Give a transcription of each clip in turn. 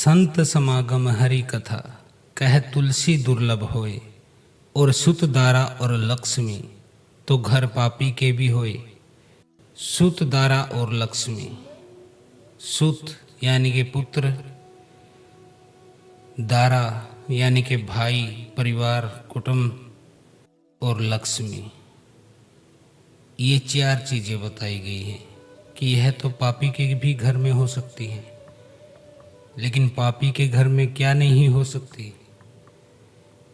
संत समागम हरि कथा कह तुलसी दुर्लभ होए। और सुत दारा और लक्ष्मी तो घर पापी के भी होए। सुत दारा और लक्ष्मी, सुत यानी के पुत्र, दारा यानी के भाई, परिवार, कुटुंब और लक्ष्मी, ये चार चीजें बताई गई हैं कि यह तो पापी के भी घर में हो सकती है। लेकिन पापी के घर में क्या नहीं हो सकती?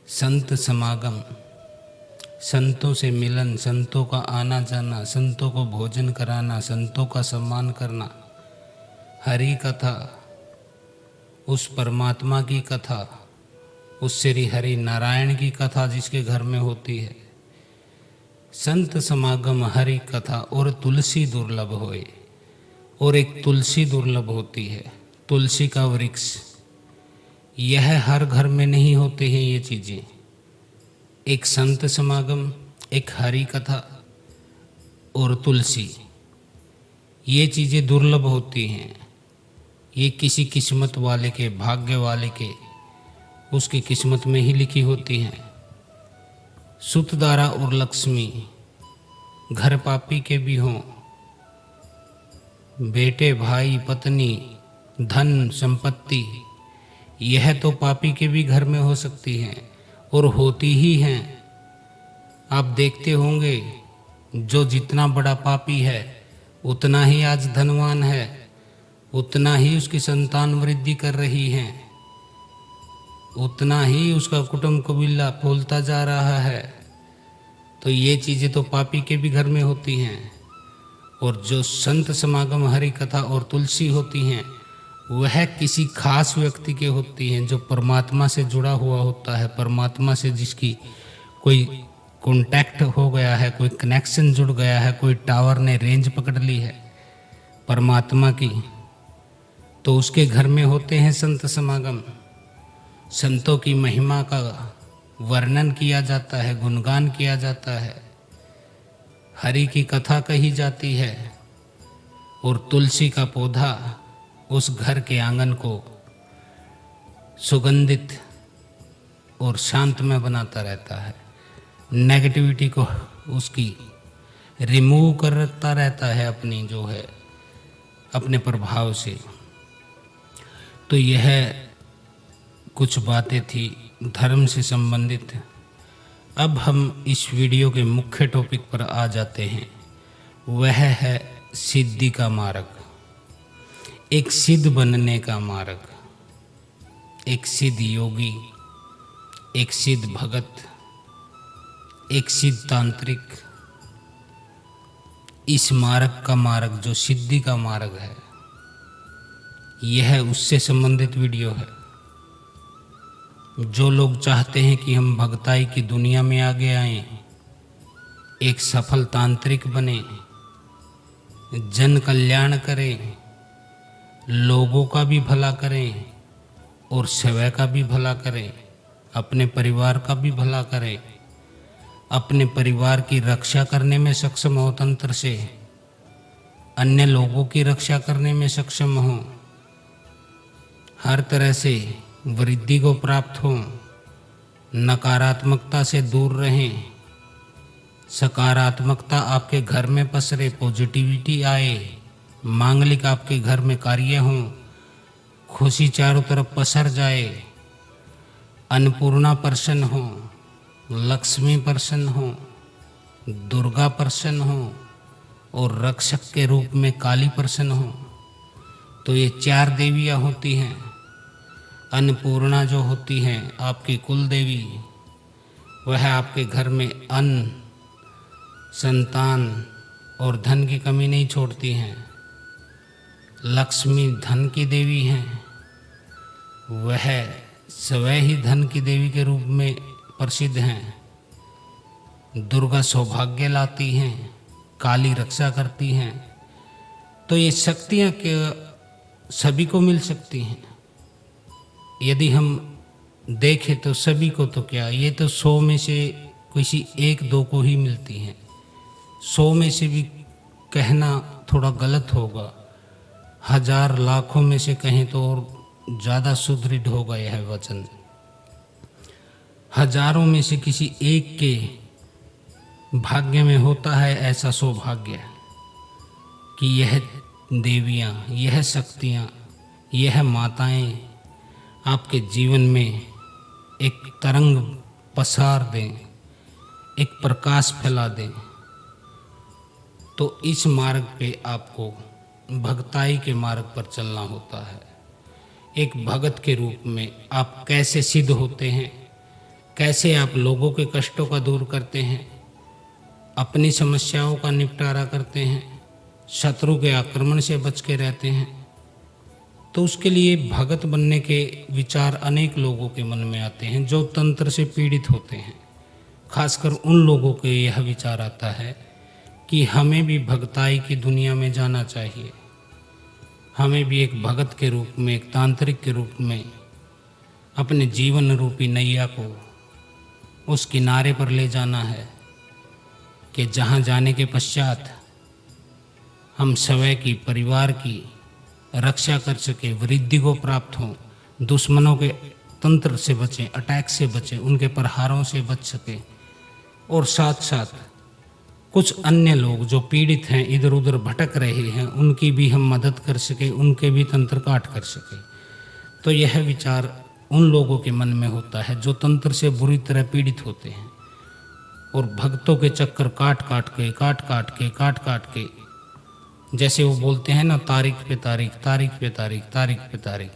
संत समागम, संतों से मिलन, संतों का आना जाना, संतों को भोजन कराना, संतों का सम्मान करना। हरि कथा, उस परमात्मा की कथा, उस श्री हरि नारायण की कथा जिसके घर में होती है। संत समागम हरि कथा और तुलसी दुर्लभ होए। और एक तुलसी दुर्लभ होती है, तुलसी का वृक्ष। यह हर घर में नहीं होते हैं ये चीज़ें। एक संत समागम, एक हरि कथा और तुलसी, ये चीज़ें दुर्लभ होती हैं। ये किसी किस्मत वाले के, भाग्य वाले के, उसकी किस्मत में ही लिखी होती हैं। सुतदारा और लक्ष्मी घर पापी के भी हों। बेटे, भाई, पत्नी, धन, संपत्ति, यह तो पापी के भी घर में हो सकती हैं और होती ही हैं। आप देखते होंगे, जो जितना बड़ा पापी है उतना ही आज धनवान है, उतना ही उसकी संतान वृद्धि कर रही है, उतना ही उसका कुटुंब कबीला फूलता जा रहा है। तो ये चीज़ें तो पापी के भी घर में होती हैं। और जो संत समागम हरि कथा और तुलसी होती हैं, वह किसी खास व्यक्ति के होती हैं जो परमात्मा से जुड़ा हुआ होता है। परमात्मा से जिसकी कोई कांटेक्ट हो गया है, कोई कनेक्शन जुड़ गया है, कोई टावर ने रेंज पकड़ ली है परमात्मा की, तो उसके घर में होते हैं संत समागम। संतों की महिमा का वर्णन किया जाता है, गुणगान किया जाता है, हरि की कथा कही जाती है। और तुलसी का पौधा उस घर के आंगन को सुगंधित और शांतमय बनाता रहता है। नेगेटिविटी को उसकी रिमूव करता रहता है अपनी जो है अपने प्रभाव से। तो यह कुछ बातें थी धर्म से संबंधित। अब हम इस वीडियो के मुख्य टॉपिक पर आ जाते हैं। वह है सिद्धि का मार्ग, एक सिद्ध बनने का मार्ग, एक सिद्ध योगी, एक सिद्ध भगत, एक सिद्ध तांत्रिक। इस मार्ग का मार्ग जो सिद्धि का मार्ग है, यह उससे संबंधित वीडियो है। जो लोग चाहते हैं कि हम भगताई की दुनिया में आगे आएं, एक सफल तांत्रिक बने, जन कल्याण करें, लोगों का भी भला करें और स्वयं का भी भला करें, अपने परिवार का भी भला करें, अपने परिवार की रक्षा करने में सक्षम हो, तंत्र से अन्य लोगों की रक्षा करने में सक्षम हो, हर तरह से वृद्धि को प्राप्त हो, नकारात्मकता से दूर रहें, सकारात्मकता आपके घर में पसरे, पॉजिटिविटी आए, मांगलिक आपके घर में कार्य हों, खुशी चारों तरफ पसर जाए, अन्नपूर्णा प्रसन्न हो, लक्ष्मी प्रसन्न हो, दुर्गा प्रसन्न हो और रक्षक के रूप में काली प्रसन्न हो। तो ये चार देवियाँ होती हैं। अन्नपूर्णा जो होती हैं आपकी कुल देवी, वह आपके घर में अन्न, संतान और धन की कमी नहीं छोड़ती हैं। लक्ष्मी धन की देवी हैं, वह स्वयं ही धन की देवी के रूप में प्रसिद्ध हैं। दुर्गा सौभाग्य लाती हैं, काली रक्षा करती हैं। तो ये शक्तियाँ के सभी को मिल सकती हैं। यदि हम देखें तो सभी को, तो क्या ये तो 100 में से किसी 1-2 को ही मिलती हैं। 100 में से भी कहना थोड़ा गलत होगा, 1000 लाखों में से कहें तो और ज़्यादा सुदृढ़ होगा यह वचन। हजारों में से किसी एक के भाग्य में होता है ऐसा सौभाग्य कि यह देवियाँ, यह शक्तियाँ, यह माताएं आपके जीवन में एक तरंग पसार दें, एक प्रकाश फैला दें। तो इस मार्ग पे आपको भक्ताई के मार्ग पर चलना होता है। एक भगत के रूप में आप कैसे सिद्ध होते हैं, कैसे आप लोगों के कष्टों का दूर करते हैं, अपनी समस्याओं का निपटारा करते हैं, शत्रु के आक्रमण से बच के रहते हैं। तो उसके लिए भगत बनने के विचार अनेक लोगों के मन में आते हैं जो तंत्र से पीड़ित होते हैं। खासकर उन लोगों के यह विचार आता है कि हमें भी भगताई की दुनिया में जाना चाहिए, हमें भी एक भगत के रूप में, एक तांत्रिक के रूप में अपने जीवन रूपी नैया को उस किनारे पर ले जाना है कि जहाँ जाने के पश्चात हम स्वयं की, परिवार की रक्षा कर सके, वृद्धि को प्राप्त हों, दुश्मनों के तंत्र से बचें, अटैक से बचें, उनके प्रहारों से बच सके, और साथ साथ कुछ अन्य लोग जो पीड़ित हैं, इधर उधर भटक रहे हैं, उनकी भी हम मदद कर सके, उनके भी तंत्र काट कर सके। तो यह विचार उन लोगों के मन में होता है जो तंत्र से बुरी तरह पीड़ित होते हैं और भक्तों के चक्कर काट काट के जैसे वो बोलते हैं ना, तारीख पे तारीख, तारीख पे तारीख, तारीख पे तारीख,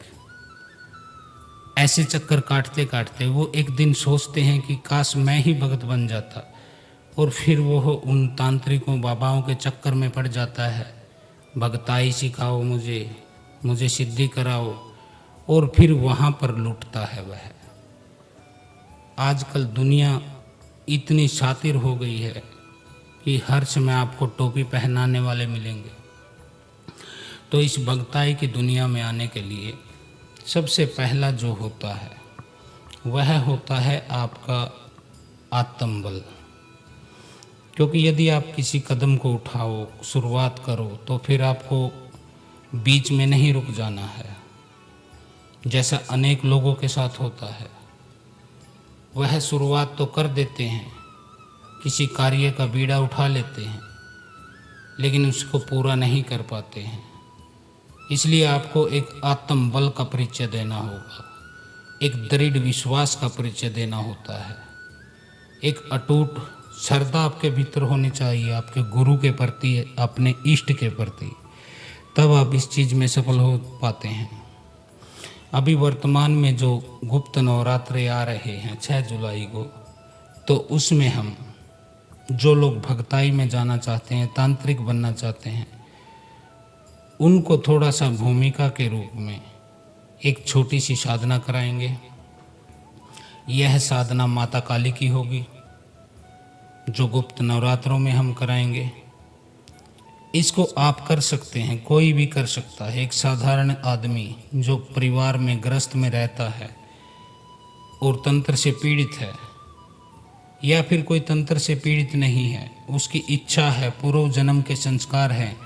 ऐसे चक्कर काटते काटते वो एक दिन सोचते हैं कि काश मैं ही भगत बन जाता, और फिर वो उन तांत्रिकों बाबाओं के चक्कर में पड़ जाता है। भगताई सिखाओ मुझे सिद्धि कराओ, और फिर वहाँ पर लूटता है वह। आजकल दुनिया इतनी शातिर हो गई है कि हर समय आपको टोपी पहनाने वाले मिलेंगे। तो इस भगताई की दुनिया में आने के लिए सबसे पहला जो होता है वह होता है आपका आत्मबल। क्योंकि यदि आप किसी कदम को उठाओ, शुरुआत करो, तो फिर आपको बीच में नहीं रुक जाना है। जैसा अनेक लोगों के साथ होता है, वह शुरुआत तो कर देते हैं, किसी कार्य का बीड़ा उठा लेते हैं, लेकिन उसको पूरा नहीं कर पाते हैं। इसलिए आपको एक आत्मबल का परिचय देना होगा, एक दृढ़ विश्वास का परिचय देना होता है, एक अटूट श्रद्धा आपके भीतर होनी चाहिए, आपके गुरु के प्रति, अपने इष्ट के प्रति। तब आप इस चीज़ में सफल हो पाते हैं। अभी वर्तमान में जो गुप्त नवरात्रे आ रहे हैं 6 जुलाई को, तो उसमें हम जो लोग भक्ताई में जाना चाहते हैं, तांत्रिक बनना चाहते हैं, उनको थोड़ा सा भूमिका के रूप में एक छोटी सी साधना कराएंगे। यह साधना माता काली की होगी, जो गुप्त नवरात्रों में हम कराएंगे। इसको आप कर सकते हैं, कोई भी कर सकता है। एक साधारण आदमी जो परिवार में ग्रस्त में रहता है और तंत्र से पीड़ित है, या फिर कोई तंत्र से पीड़ित नहीं है, उसकी इच्छा है, पूर्व जन्म के संस्कार हैं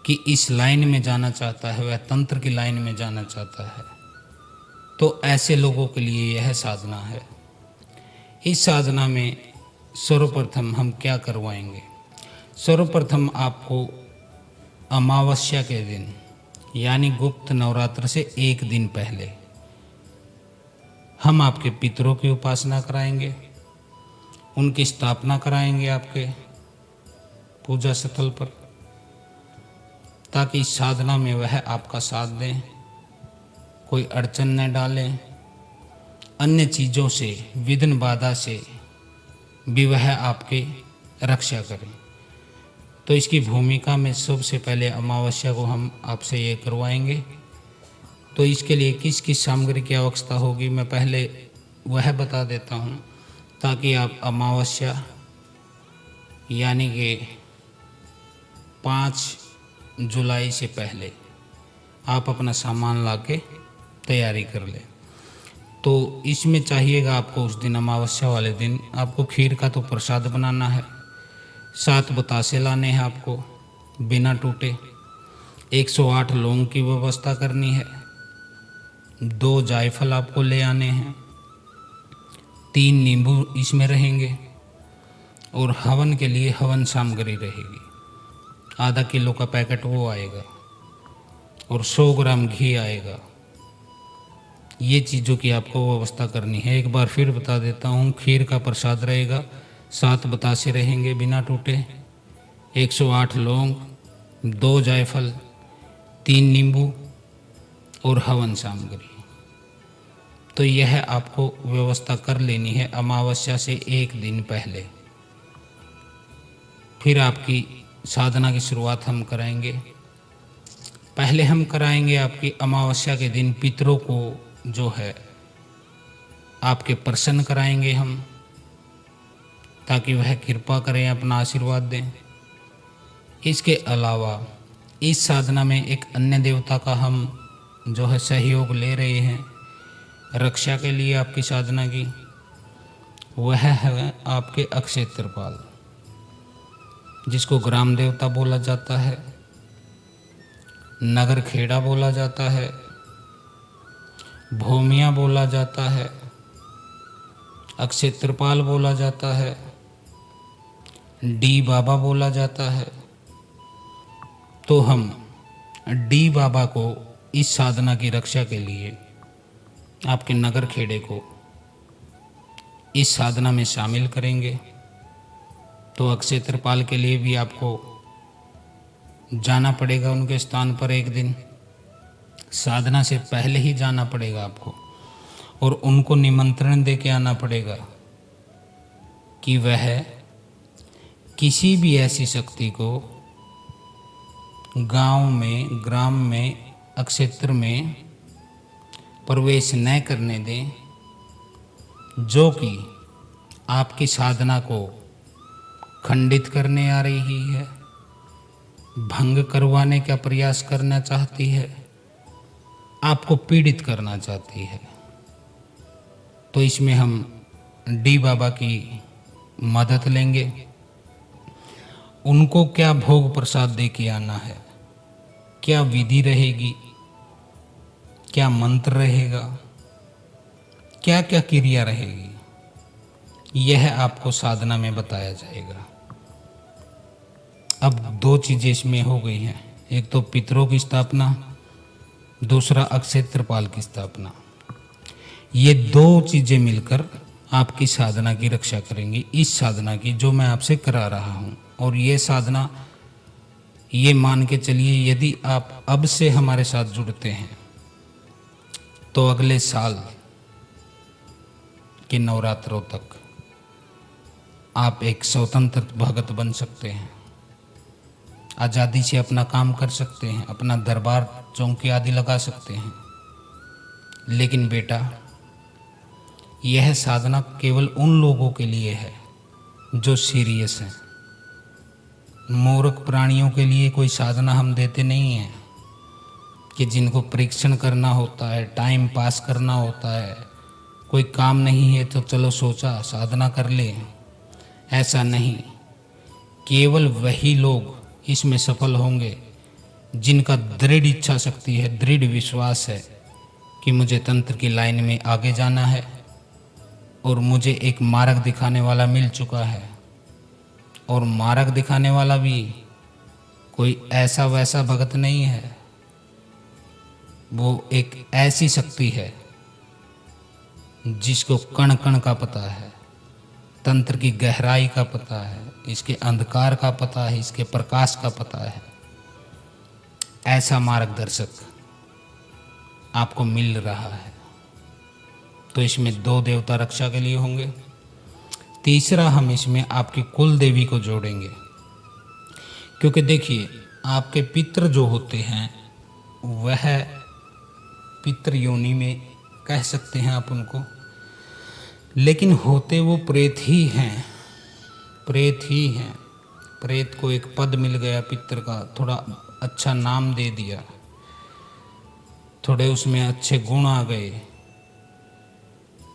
कि इस लाइन में जाना चाहता है, वह तंत्र की लाइन में जाना चाहता है, तो ऐसे लोगों के लिए यह साधना है। इस साधना में सर्वप्रथम हम क्या करवाएंगे? सर्वप्रथम आपको अमावस्या के दिन, यानी गुप्त नवरात्र से एक दिन पहले, हम आपके पितरों की उपासना कराएंगे, उनकी स्थापना कराएंगे आपके पूजा स्थल पर, ताकि इस साधना में वह आपका साथ दें, कोई अड़चन न डालें, अन्य चीज़ों से, विघ्न बाधा से भी वह आपकी रक्षा करें। तो इसकी भूमिका में सबसे पहले अमावस्या को हम आपसे ये करवाएंगे। तो इसके लिए किस किस सामग्री की आवश्यकता होगी मैं पहले वह बता देता हूँ, ताकि आप अमावस्या यानी कि 5 जुलाई से पहले आप अपना सामान ला के तैयारी कर लें। तो इसमें चाहिएगा आपको उस दिन, अमावस्या वाले दिन, आपको खीर का तो प्रसाद बनाना है, 7 बतासे लाने हैं आपको बिना टूटे, 108 लौंग की व्यवस्था करनी है, 2 जायफल आपको ले आने हैं, 3 नींबू इसमें रहेंगे और हवन के लिए हवन सामग्री रहेगी। आधा किलो का पैकेट वो आएगा और 100 ग्राम घी आएगा। ये चीज़ों की आपको व्यवस्था करनी है। एक बार फिर बता देता हूँ, खीर का प्रसाद रहेगा, 7 बतासे रहेंगे बिना टूटे, 108 लौंग, 2 जायफल, 3 नींबू और हवन सामग्री। तो यह आपको व्यवस्था कर लेनी है अमावस्या से 1 दिन पहले। फिर आपकी साधना की शुरुआत हम कराएंगे। पहले हम कराएंगे आपकी अमावस्या के दिन पितरों को जो है आपके प्रसन्न कराएंगे हम, ताकि वह कृपा करें, अपना आशीर्वाद दें। इसके अलावा इस साधना में एक अन्य देवता का हम जो है सहयोग ले रहे हैं रक्षा के लिए आपकी साधना की। वह है आपके अक्षय त्रिपाल, जिसको ग्राम देवता बोला जाता है, नगर खेड़ा बोला जाता है, भूमिया बोला जाता है, अक्षय त्रिपाल बोला जाता है, डी बाबा बोला जाता है। तो हम डी बाबा को इस साधना की रक्षा के लिए, आपके नगर खेड़े को इस साधना में शामिल करेंगे। तो अक्षय त्रिपाल के लिए भी आपको जाना पड़ेगा उनके स्थान पर, एक दिन साधना से पहले ही जाना पड़ेगा आपको, और उनको निमंत्रण दे के आना पड़ेगा कि वह किसी भी ऐसी शक्ति को गांव में, ग्राम में, अक्षेत्र में प्रवेश न करने दें, जो कि आपकी साधना को खंडित करने आ रही है, भंग करवाने का प्रयास करना चाहती है, आपको पीड़ित करना चाहती है। तो इसमें हम डी बाबा की मदद लेंगे। उनको क्या भोग प्रसाद दे के आना है, क्या विधि रहेगी, क्या मंत्र रहेगा, क्या क्या क्रिया रहेगी, यह आपको साधना में बताया जाएगा। अब 2 चीज़ें इसमें हो गई हैं, एक तो पितरों की स्थापना, दूसरा अक्षय त्रिपाल की स्थापना। ये 2 चीज़ें मिलकर आपकी साधना की रक्षा करेंगी, इस साधना की जो मैं आपसे करा रहा हूँ। और ये साधना, ये मान के चलिए, यदि आप अब से हमारे साथ जुड़ते हैं तो अगले साल के नवरात्रों तक आप एक स्वतंत्र भगत बन सकते हैं, आज़ादी से अपना काम कर सकते हैं, अपना दरबार चौकी आदि लगा सकते हैं। लेकिन बेटा, यह साधना केवल उन लोगों के लिए है जो सीरियस हैं। मूर्ख प्राणियों के लिए कोई साधना हम देते नहीं हैं, कि जिनको परीक्षण करना होता है, टाइम पास करना होता है, कोई काम नहीं है तो चलो सोचा साधना कर ले। ऐसा नहीं, केवल वही लोग इसमें सफल होंगे जिनका दृढ़ इच्छा शक्ति है, दृढ़ विश्वास है कि मुझे तंत्र की लाइन में आगे जाना है और मुझे एक मार्ग दिखाने वाला मिल चुका है। और मार्ग दिखाने वाला भी कोई ऐसा वैसा भगत नहीं है, वो एक ऐसी शक्ति है जिसको कण कण का पता है, तंत्र की गहराई का पता है, इसके अंधकार का पता है, इसके प्रकाश का पता है। ऐसा मार्गदर्शक आपको मिल रहा है। तो इसमें 2 देवता रक्षा के लिए होंगे। तीसरा, हम इसमें आपकी कुल देवी को जोड़ेंगे, क्योंकि देखिए, आपके पितृ जो होते हैं वह पितृ योनि में कह सकते हैं आप उनको, लेकिन होते वो प्रेत ही हैं, प्रेत ही हैं। प्रेत को एक पद मिल गया पितृ का, थोड़ा अच्छा नाम दे दिया, थोड़े उसमें अच्छे गुण आ गए,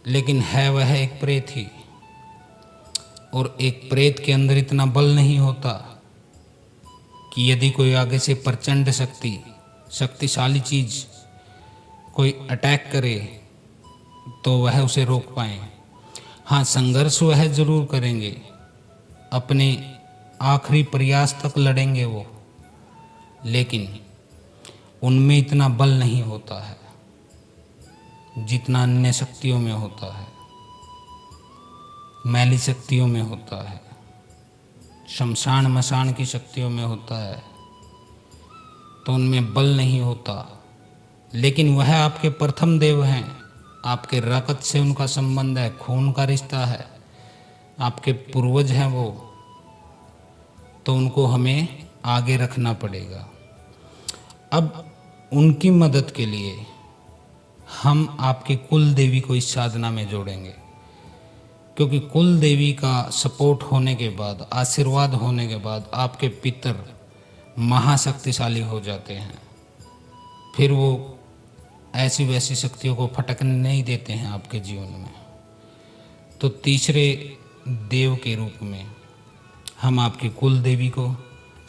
लेकिन है वह एक प्रेत ही। और एक प्रेत के अंदर इतना बल नहीं होता कि यदि कोई आगे से प्रचंड शक्तिशाली चीज कोई अटैक करे तो वह उसे रोक पाएँ। हाँ, संघर्ष वह ज़रूर करेंगे, अपने आखिरी प्रयास तक लड़ेंगे वो, लेकिन उनमें इतना बल नहीं होता है जितना अन्य शक्तियों में होता है, मैली शक्तियों में होता है, शमशान मशान की शक्तियों में होता है, तो उनमें बल नहीं होता। लेकिन वह आपके प्रथम देव हैं, आपके रक्त से उनका संबंध है, खून का रिश्ता है, आपके पूर्वज हैं वो, तो उनको हमें आगे रखना पड़ेगा। अब उनकी मदद के लिए हम आपकी कुल देवी को इस साधना में जोड़ेंगे, क्योंकि कुल देवी का सपोर्ट होने के बाद, आशीर्वाद होने के बाद आपके पितर महाशक्तिशाली हो जाते हैं। फिर वो ऐसी वैसी शक्तियों को फटकने नहीं देते हैं आपके जीवन में। तो तीसरे देव के रूप में हम आपकी कुल देवी को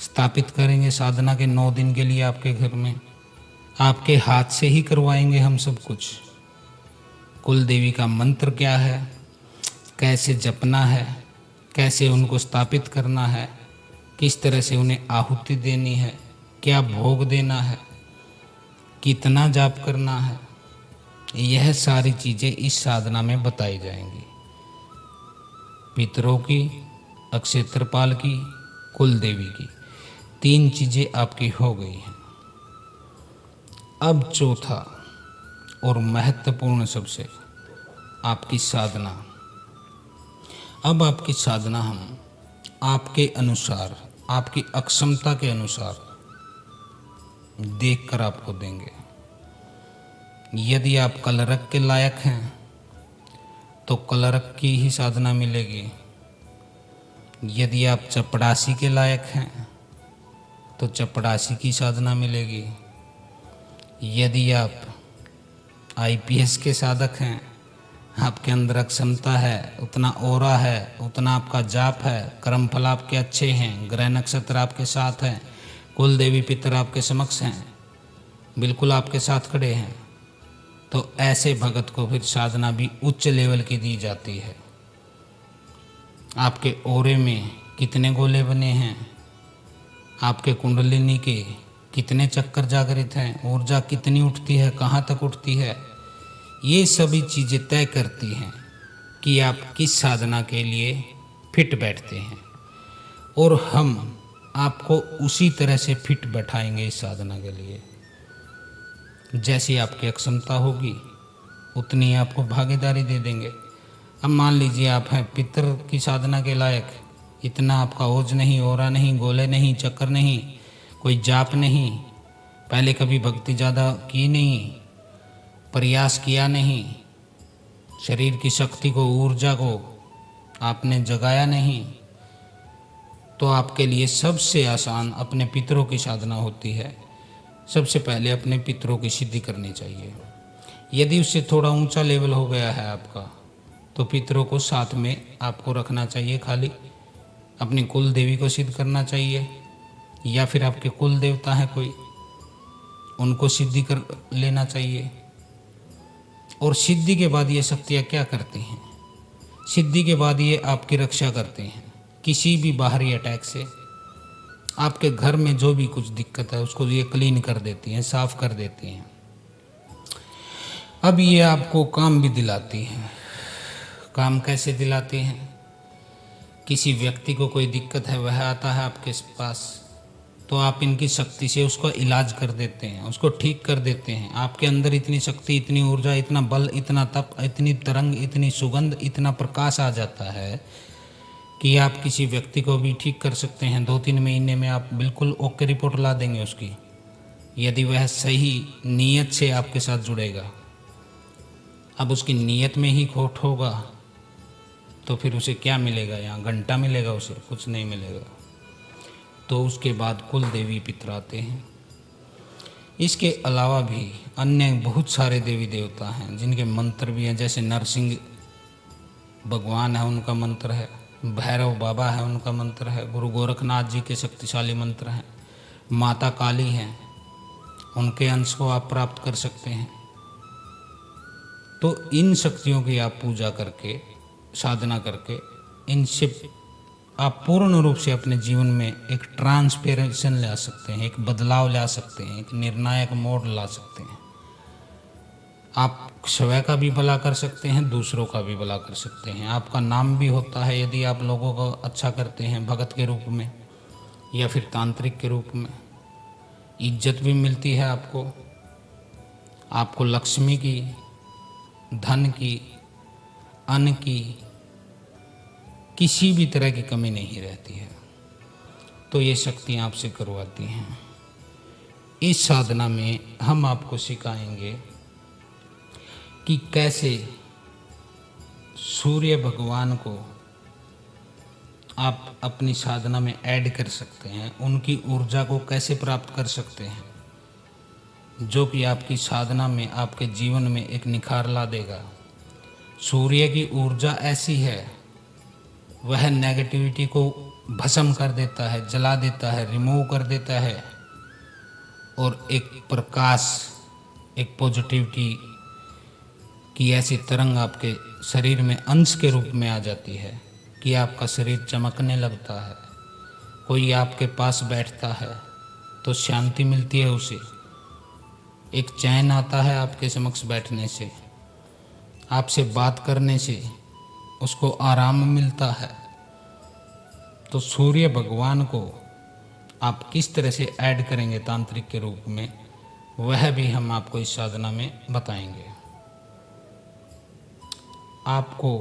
स्थापित करेंगे साधना के 9 दिन के लिए आपके घर में। आपके हाथ से ही करवाएंगे हम सब कुछ। कुल देवी का मंत्र क्या है, कैसे जपना है, कैसे उनको स्थापित करना है, किस तरह से उन्हें आहुति देनी है, क्या भोग देना है, कितना जाप करना है, यह सारी चीज़ें इस साधना में बताई जाएंगी। पितरों की, अक्षय त्रिपाल की, कुल देवी की 3 चीज़ें आपकी हो गई हैं। अब चौथा और महत्वपूर्ण सबसे आपकी साधना। अब आपकी साधना हम आपके अनुसार, आपकी अक्षमता के अनुसार देखकर आपको देंगे। यदि आप कलरक के लायक हैं तो कलरक की ही साधना मिलेगी। यदि आप चपड़ासी के लायक हैं तो चपड़ासी की साधना मिलेगी। यदि आप आईपीएस के साधक हैं, आपके अंदर क्षमता है, उतना ओरा है, उतना आपका जाप है, कर्मफल आपके अच्छे हैं, ग्रह नक्षत्र आपके साथ हैं, कुल देवी पितर आपके समक्ष हैं, बिल्कुल आपके साथ खड़े हैं, तो ऐसे भगत को फिर साधना भी उच्च लेवल की दी जाती है। आपके ओरे में कितने गोले बने हैं, आपके कुंडलिनी के कितने चक्कर जागृत हैं, ऊर्जा कितनी उठती है, कहाँ तक उठती है, ये सभी चीज़ें तय करती हैं कि आप किस साधना के लिए फिट बैठते हैं। और हम आपको उसी तरह से फिट बैठाएंगे इस साधना के लिए। जैसी आपकी अक्षमता होगी उतनी आपको भागीदारी दे देंगे। अब मान लीजिए आप हैं पितर की साधना के लायक, इतना आपका ओज नहीं, ओरा नहीं, गोले नहीं, चक्कर नहीं, कोई जाप नहीं, पहले कभी भक्ति ज़्यादा की नहीं, प्रयास किया नहीं, शरीर की शक्ति को, ऊर्जा को आपने जगाया नहीं, तो आपके लिए सबसे आसान अपने पितरों की साधना होती है। सबसे पहले अपने पितरों की सिद्धि करनी चाहिए। यदि उससे थोड़ा ऊंचा लेवल हो गया है आपका, तो पितरों को साथ में आपको रखना चाहिए। खाली अपनी कुल देवी को सिद्ध करना चाहिए, या फिर आपके कुल देवता हैं कोई, उनको सिद्धि कर लेना चाहिए। और सिद्धि के बाद ये शक्तियाँ क्या करती हैं? सिद्धि के बाद ये आपकी रक्षा करते हैं किसी भी बाहरी अटैक से। आपके घर में जो भी कुछ दिक्कत है उसको ये क्लीन कर देती हैं, साफ कर देती हैं। अब ये आपको काम भी दिलाती हैं। काम कैसे दिलाती हैं? किसी व्यक्ति को कोई दिक्कत है, वह आता है आपके पास, तो आप इनकी शक्ति से उसका इलाज कर देते हैं, उसको ठीक कर देते हैं। आपके अंदर इतनी शक्ति, इतनी ऊर्जा, इतना बल, इतना तप, इतनी तरंग, इतनी सुगंध, इतना प्रकाश आ जाता है कि आप किसी व्यक्ति को भी ठीक कर सकते हैं। 2-3 महीने में आप बिल्कुल ओके रिपोर्ट ला देंगे उसकी, यदि वह सही नीयत से आपके साथ जुड़ेगा। अब उसकी नीयत में ही खोट होगा तो फिर उसे क्या मिलेगा? यहाँ घंटा मिलेगा, उसे कुछ नहीं मिलेगा। तो उसके बाद कुल देवी पितर आते हैं। इसके अलावा भी अन्य बहुत सारे देवी देवता हैं जिनके मंत्र भी हैं। जैसे नरसिंह भगवान है, उनका मंत्र है, भैरव बाबा है, उनका मंत्र है, गुरु गोरखनाथ जी के शक्तिशाली मंत्र हैं, माता काली हैं, उनके अंश को आप प्राप्त कर सकते हैं। तो इन शक्तियों की आप पूजा करके, साधना करके, इनसे आप पूर्ण रूप से अपने जीवन में एक ट्रांसफॉर्मेशन ला सकते हैं, एक बदलाव ला सकते हैं, एक निर्णायक मोड़ ला सकते हैं। आप स्वयं का भी भला कर सकते हैं, दूसरों का भी भला कर सकते हैं। आपका नाम भी होता है यदि आप लोगों को अच्छा करते हैं, भगत के रूप में या फिर तांत्रिक के रूप में। इज्जत भी मिलती है आपको, आपको लक्ष्मी की, धन की, अन्न की, किसी भी तरह की कमी नहीं रहती है। तो ये शक्तियाँ आपसे करवाती हैं। इस साधना में हम आपको सिखाएंगे कि कैसे सूर्य भगवान को आप अपनी साधना में ऐड कर सकते हैं, उनकी ऊर्जा को कैसे प्राप्त कर सकते हैं, जो कि आपकी साधना में, आपके जीवन में एक निखार ला देगा। सूर्य की ऊर्जा ऐसी है, वह नेगेटिविटी को भस्म कर देता है, जला देता है, रिमूव कर देता है, और एक प्रकाश, एक पॉजिटिविटी की ऐसी तरंग आपके शरीर में अंश के रूप में आ जाती है कि आपका शरीर चमकने लगता है। कोई आपके पास बैठता है तो शांति मिलती है उसे, एक चैन आता है आपके समक्ष बैठने से, आपसे बात करने से उसको आराम मिलता है। तो सूर्य भगवान को आप किस तरह से ऐड करेंगे तांत्रिक के रूप में, वह भी हम आपको इस साधना में बताएंगे। आपको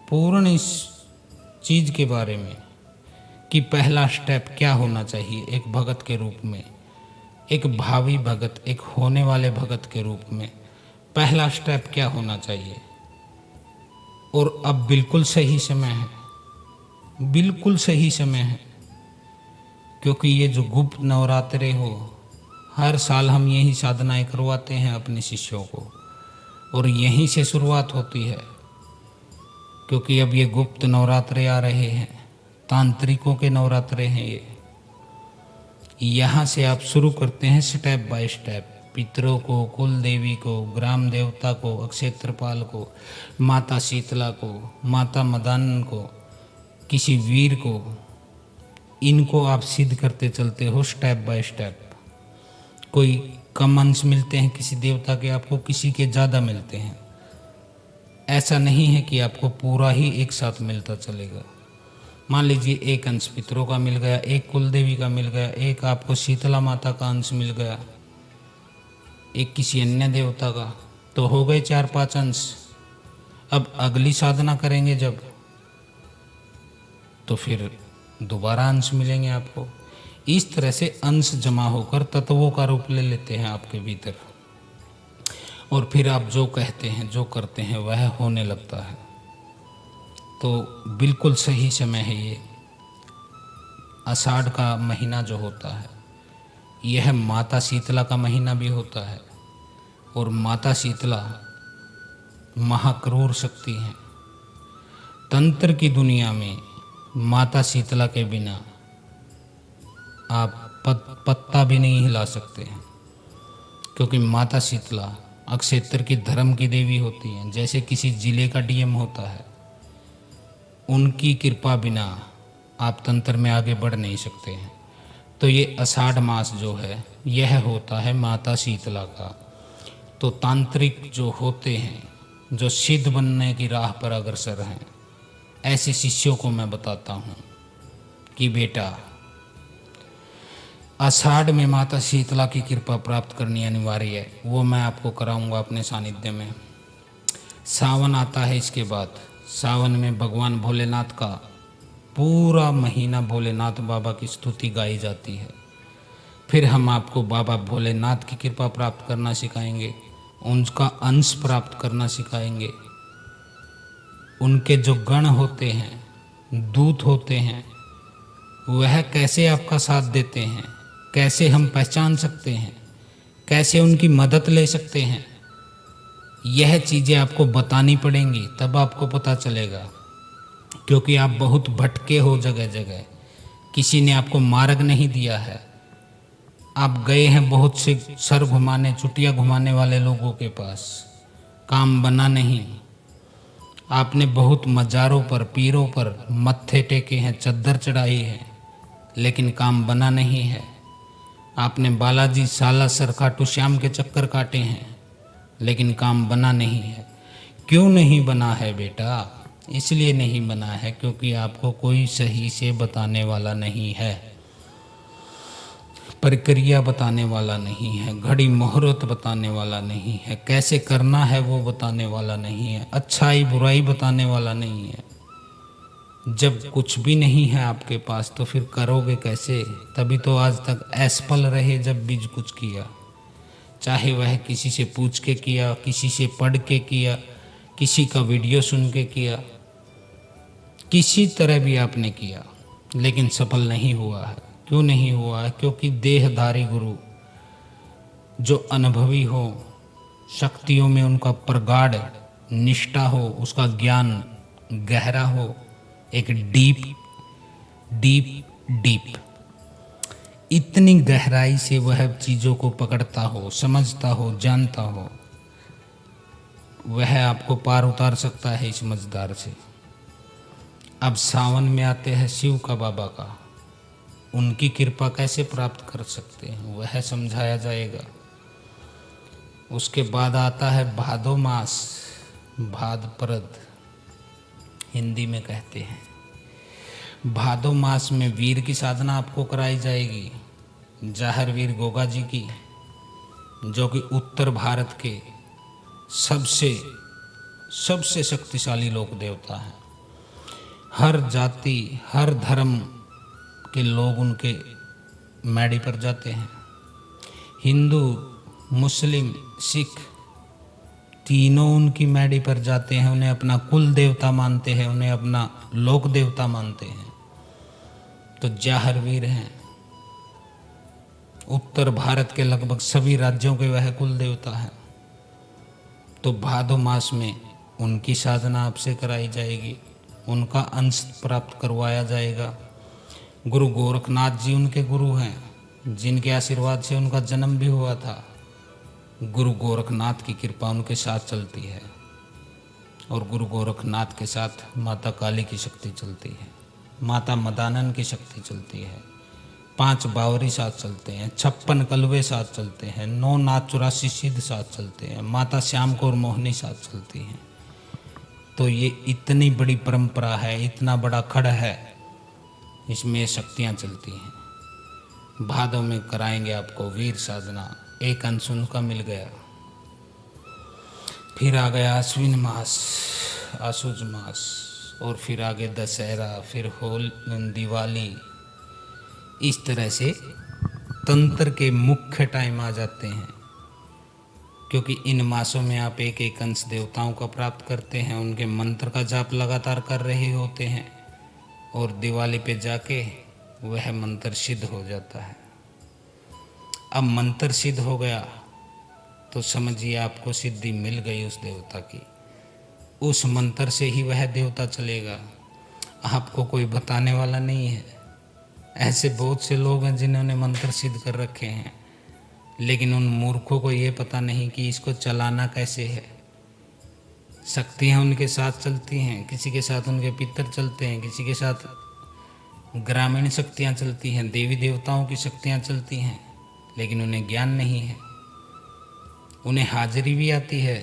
पूर्ण इस चीज़ के बारे में कि पहला स्टेप क्या होना चाहिए एक भगत के रूप में, एक भावी भगत, एक होने वाले भगत के रूप में पहला स्टेप क्या होना चाहिए। और अब बिल्कुल सही समय है, बिल्कुल सही समय है, क्योंकि ये जो गुप्त नवरात्रे हो, हर साल हम यही साधनाएं करवाते हैं अपने शिष्यों को, और यहीं से शुरुआत होती है। क्योंकि अब ये गुप्त नवरात्रे आ रहे हैं, तांत्रिकों के नवरात्रे हैं ये। यहाँ से आप शुरू करते हैं स्टेप बाय स्टेप, पितरों को, कुल देवी को, ग्राम देवता को, अक्षेत्रपाल को, माता शीतला को, माता मदान को, किसी वीर को, इनको आप सिद्ध करते चलते हो स्टेप बाय स्टेप। कोई कम अंश मिलते हैं किसी देवता के आपको, किसी के ज़्यादा मिलते हैं। ऐसा नहीं है कि आपको पूरा ही एक साथ मिलता चलेगा। मान लीजिए एक अंश पितरों का मिल गया, एक कुल देवी का मिल गया, एक आपको शीतला माता का अंश मिल गया, एक किसी अन्य देवता का, तो हो गए 4-5 अंश। अब अगली साधना करेंगे जब, तो फिर दोबारा अंश मिलेंगे आपको। इस तरह से अंश जमा होकर तत्वों का रूप ले लेते हैं आपके भीतर, और फिर आप जो कहते हैं, जो करते हैं, वह होने लगता है। तो बिल्कुल सही समय है ये। आषाढ़ का महीना जो होता है, यह माता शीतला का महीना भी होता है, और माता शीतला महाक्रूर शक्ति हैं। तंत्र की दुनिया में माता शीतला के बिना आप पत्ता भी नहीं हिला सकते हैं, क्योंकि माता शीतला अक्षेत्र की धर्म की देवी होती हैं। जैसे किसी जिले का डीएम होता है, उनकी कृपा बिना आप तंत्र में आगे बढ़ नहीं सकते हैं। तो ये आषाढ़ मास जो है, यह होता है माता शीतला का। तो तांत्रिक जो होते हैं, जो सिद्ध बनने की राह पर अग्रसर हैं, ऐसे शिष्यों को मैं बताता हूँ कि बेटा, आषाढ़ में माता शीतला की कृपा प्राप्त करनी अनिवार्य है। वो मैं आपको कराऊंगा अपने सानिध्य में। सावन आता है इसके बाद। सावन में भगवान भोलेनाथ का पूरा महीना भोलेनाथ बाबा की स्तुति गाई जाती है। फिर हम आपको बाबा भोलेनाथ की कृपा प्राप्त करना सिखाएंगे, उनका अंश प्राप्त करना सिखाएंगे। उनके जो गण होते हैं, दूत होते हैं, वह कैसे आपका साथ देते हैं, कैसे हम पहचान सकते हैं, कैसे उनकी मदद ले सकते हैं, यह चीज़ें आपको बतानी पड़ेंगी, तब आपको पता चलेगा। क्योंकि आप बहुत भटके हो जगह जगह, किसी ने आपको मार्ग नहीं दिया है। आप गए हैं बहुत से सर घुमाने, चुटिया घुमाने वाले लोगों के पास, काम बना नहीं। आपने बहुत मज़ारों पर, पीरों पर मत्थे टेके हैं, चद्दर चढ़ाई है, लेकिन काम बना नहीं है। आपने बालाजी, सालासर, खाटू श्याम के चक्कर काटे हैं, लेकिन काम बना नहीं है। क्यों नहीं बना है बेटा? इसलिए नहीं बना है क्योंकि आपको कोई सही से बताने वाला नहीं है, प्रक्रिया बताने वाला नहीं है, घड़ी मुहूर्त बताने वाला नहीं है, कैसे करना है वो बताने वाला नहीं है, अच्छाई बुराई बताने वाला नहीं है। जब कुछ भी नहीं है आपके पास तो फिर करोगे कैसे? तभी तो आज तक असफल रहे जब भी कुछ किया, चाहे वह किसी से पूछ के किया, किसी से पढ़ के किया, किसी का वीडियो सुन के किया, किसी तरह भी आपने किया, लेकिन सफल नहीं हुआ है। क्यों नहीं हुआ है? क्योंकि देहधारी गुरु जो अनुभवी हो, शक्तियों में उनका प्रगाढ़ निष्ठा हो, उसका ज्ञान गहरा हो, एक डीप डीप डीप इतनी गहराई से वह चीज़ों को पकड़ता हो, समझता हो, जानता हो, वह आपको पार उतार सकता है इस मझधार से। अब सावन में आते हैं शिव का, बाबा का, उनकी कृपा कैसे प्राप्त कर सकते हैं वह समझाया जाएगा। उसके बाद आता है भादो मास, भाद्रपद हिंदी में कहते हैं। भादो मास में वीर की साधना आपको कराई जाएगी, जाहर वीर गोगा जी की, जो कि उत्तर भारत के सबसे शक्तिशाली लोक देवता हैं। हर जाति, हर धर्म के लोग उनके मैडी पर जाते हैं। हिंदू, मुस्लिम, सिख तीनों उनकी मैडी पर जाते हैं, उन्हें अपना कुल देवता मानते हैं, उन्हें अपना लोक देवता मानते हैं। तो जाहरवीर हैं, उत्तर भारत के लगभग सभी राज्यों के वह कुल देवता है। तो भादो मास में उनकी साधना आपसे कराई जाएगी, उनका अंश प्राप्त करवाया जाएगा। गुरु गोरखनाथ जी उनके गुरु हैं, जिनके आशीर्वाद से उनका जन्म भी हुआ था। गुरु गोरखनाथ की कृपा उनके साथ चलती है, और गुरु गोरखनाथ के साथ माता काली की शक्ति चलती है, माता मदानन की शक्ति चलती है, 5 बावरी साथ चलते हैं, 56 कलवे साथ चलते हैं, 9 नाथ 84 सिद्ध साथ चलते हैं, माता श्याम कौर मोहिनी साथ चलती हैं। तो ये इतनी बड़ी परंपरा है, इतना बड़ा खड़ है, इसमें शक्तियाँ चलती हैं। भादों में कराएंगे आपको वीर साधना, एक अंश उनका मिल गया। फिर आ गया आश्विन मास, आसुज मास, और फिर आगे दशहरा, फिर दिवाली। इस तरह से तंत्र के मुख्य टाइम आ जाते हैं, क्योंकि इन मासों में आप एक एक अंश देवताओं का प्राप्त करते हैं, उनके मंत्र का जाप लगातार कर रहे होते हैं, और दिवाली पे जाके वह मंत्र सिद्ध हो जाता है। अब मंत्र सिद्ध हो गया तो समझिए आपको सिद्धि मिल गई उस देवता की, उस मंत्र से ही वह देवता चलेगा, आपको कोई बताने वाला नहीं है। ऐसे बहुत से लोग हैं जिन्होंने मंत्र सिद्ध कर रखे हैं, लेकिन उन मूर्खों को ये पता नहीं कि इसको चलाना कैसे है। शक्तियाँ उनके साथ चलती हैं, किसी के साथ उनके पितर चलते हैं, किसी के साथ ग्रामीण शक्तियाँ चलती हैं, देवी देवताओं की शक्तियाँ चलती हैं, लेकिन उन्हें ज्ञान नहीं है। उन्हें हाजिरी भी आती है,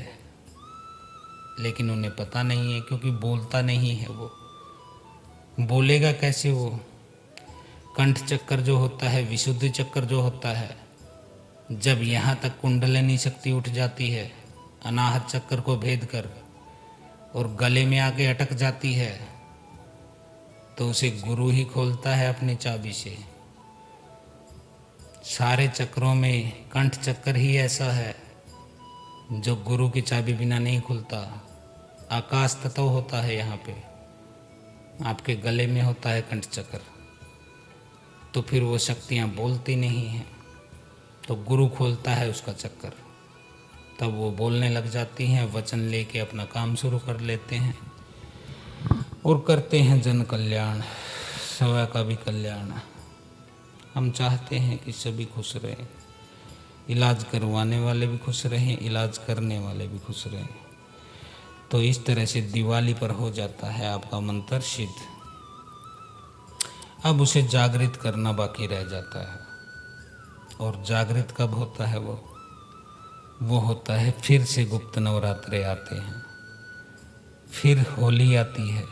लेकिन उन्हें पता नहीं है, क्योंकि बोलता नहीं है। वो बोलेगा कैसे? वो कंठ चक्कर जो होता है, विशुद्धि चक्कर जो होता है, जब यहाँ तक कुंडलिनी शक्ति उठ जाती है अनाहत चक्कर को भेद कर, और गले में आके अटक जाती है, तो उसे गुरु ही खोलता है अपनी चाबी से। सारे चक्रों में कंठ चक्कर ही ऐसा है जो गुरु की चाबी बिना नहीं खुलता। आकाश तत्व होता है यहाँ पे, आपके गले में होता है कंठ चक्र, तो फिर वो शक्तियाँ बोलती नहीं हैं, तो गुरु खोलता है उसका चक्कर, तब वो बोलने लग जाती हैं, वचन लेके अपना काम शुरू कर लेते हैं और करते हैं जन कल्याण, सवा का भी कल्याण। हम चाहते हैं कि सभी खुश रहें, इलाज करवाने वाले भी खुश रहें, इलाज करने वाले भी खुश रहें। तो इस तरह से दिवाली पर हो जाता है आपका मंत्र सिद्ध। अब उसे जागृत करना बाकी रह जाता है। और जागृत कब होता है वो होता है फिर से गुप्त नवरात्रे आते हैं, फिर होली आती है।